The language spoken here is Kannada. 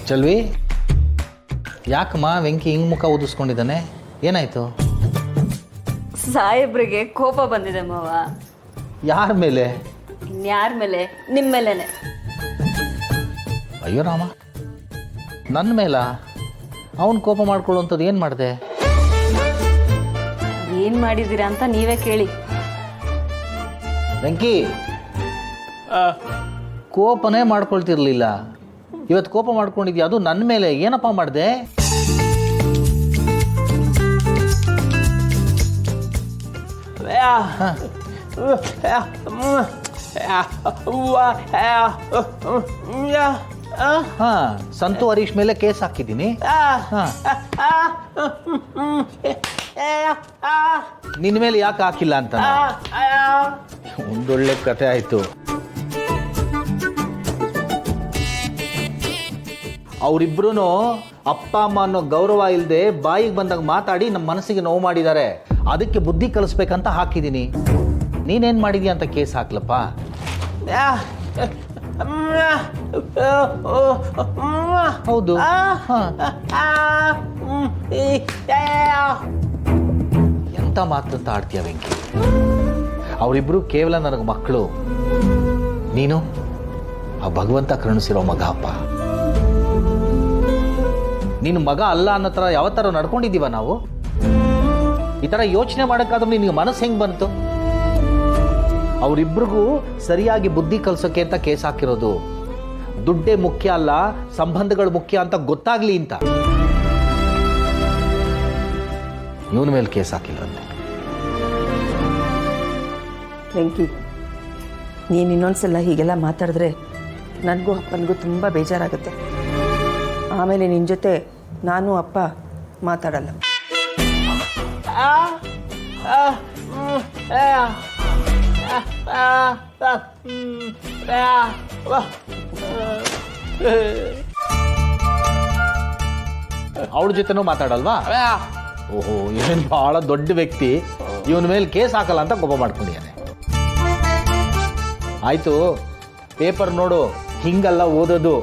ಚಲ್ವಿ, ಯಾಕಮ್ಮ ವೆಂಕಿ ಹಿಂಗೆ ಮುಖ ಊದಿಸ್ಕೊಂಡಿದ್ದಾನೆ? ಏನಾಯಿತು? ಸಾಹೇಬ್ರಿಗೆ ಕೋಪ ಬಂದಿದೆ ಮಾವ. ಯಾರ ಮೇಲೆ? ಇನ್ಯಾರ ಮೇಲೆ? ನಿಮ್ಮ ಮೇಲೇನೆ. ಅಯ್ಯೋ ರಾಮ, ನನ್ನ ಮೇಲ? ಅವನು ಕೋಪ ಮಾಡ್ಕೊಳ್ಳುವಂಥದ್ದು ಏನು ಮಾಡಿದೆ? ಏನು ಮಾಡಿದ್ದೀರಾ ಅಂತ ನೀವೇ ಕೇಳಿ. ವೆಂಕಿ, ಕೋಪನೇ ಮಾಡ್ಕೊಳ್ತಿರ್ಲಿಲ್ಲ, ಇವತ್ತು ಕೋಪ ಮಾಡ್ಕೊಂಡಿದ್ಯಾ, ಅದು ನನ್ನ ಮೇಲೆ. ಏನಪ್ಪ ಮಾಡಿದೆ? ಹಾಂ, ಸಂತು ಹರೀಶ್ ಮೇಲೆ ಕೇಸ್ ಹಾಕಿದ್ದೀನಿ. ಹಾಂ, ನಿನ್ನ ಮೇಲೆ ಯಾಕೆ ಹಾಕಿಲ್ಲ ಅಂತ ಒಂದೊಳ್ಳೆ ಕತೆ ಆಯಿತು. ಅವರಿಬ್ರು ಅಪ್ಪ ಅಮ್ಮ ಅನ್ನೋ ಗೌರವ ಇಲ್ಲದೆ ಬಾಯಿಗೆ ಬಂದಾಗ ಮಾತಾಡಿ ನಮ್ಮ ಮನಸ್ಸಿಗೆ ನೋವು ಮಾಡಿದ್ದಾರೆ. ಅದಕ್ಕೆ ಬುದ್ಧಿ ಕಲಿಸ್ಬೇಕಂತ ಹಾಕಿದ್ದೀನಿ. ನೀನೇನು ಮಾಡಿದ್ಯಾ ಅಂತ ಕೇಸ್ ಹಾಕ್ಲಪ್ಪ. ಹೌದು. ಎಂಥ ಮಾತಂತ ಆಡ್ತೀಯ ವೆಂಕಿ? ಅವರಿಬ್ರು ಕೇವಲ ನನಗೆ ಮಕ್ಕಳು. ನೀನು ಆ ಭಗವಂತ ಕರುಣಿಸಿರೋ ಮಗ ಅಪ್ಪ. ನೀನು ಮಗ ಅಲ್ಲ ಅನ್ನೋ ಥರ ಯಾವ ಥರ ನಡ್ಕೊಂಡಿದ್ದೀವ ನಾವು? ಈ ಥರ ಯೋಚನೆ ಮಾಡೋಕ್ಕಾದ್ರೂ ನಿನಗೆ ಮನಸ್ಸು ಹೆಂಗೆ ಬಂತು? ಅವರಿಬ್ರಿಗೂ ಸರಿಯಾಗಿ ಬುದ್ಧಿ ಕಲಿಸೋಕೆ ಅಂತ ಕೇಸ್ ಹಾಕಿರೋದು. ದುಡ್ಡೇ ಮುಖ್ಯ ಅಲ್ಲ, ಸಂಬಂಧಗಳು ಮುಖ್ಯ ಅಂತ ಗೊತ್ತಾಗ್ಲಿ ಅಂತ. ಇವನ ಮೇಲೆ ಕೇಸ್ ಹಾಕಿಲ್ಲ ಅಂತ. ವೆಂಕಿ, ನೀನು ಇನ್ನೊಂದ್ಸಲ ಹೀಗೆಲ್ಲ ಮಾತಾಡಿದ್ರೆ ನನಗೂ ಅಪ್ಪನಿಗೂ ತುಂಬ ಬೇಜಾರಾಗುತ್ತೆ. ಆಮೇಲೆ ನಿನ್ನ ಜೊತೆ ನಾನು ಅಪ್ಪ ಮಾತಾಡಲ್ಲ. ಅವಳ ಜೊತೆನೂ ಮಾತಾಡಲ್ವಾ? ಓಹೋ, ಏನು ಬಹಳ ದೊಡ್ಡ ವ್ಯಕ್ತಿ, ಇವನ ಮೇಲೆ ಕೇಸ್ ಹಾಕಲ್ಲ ಅಂತ ಕೋಪ ಮಾಡ್ಕೊಂಡಿದ್ದಾನೆ. ಆಯ್ತು, ಪೇಪರ್ ನೋಡು, ಹಿಂಗಲ್ಲ ಓದೋದು.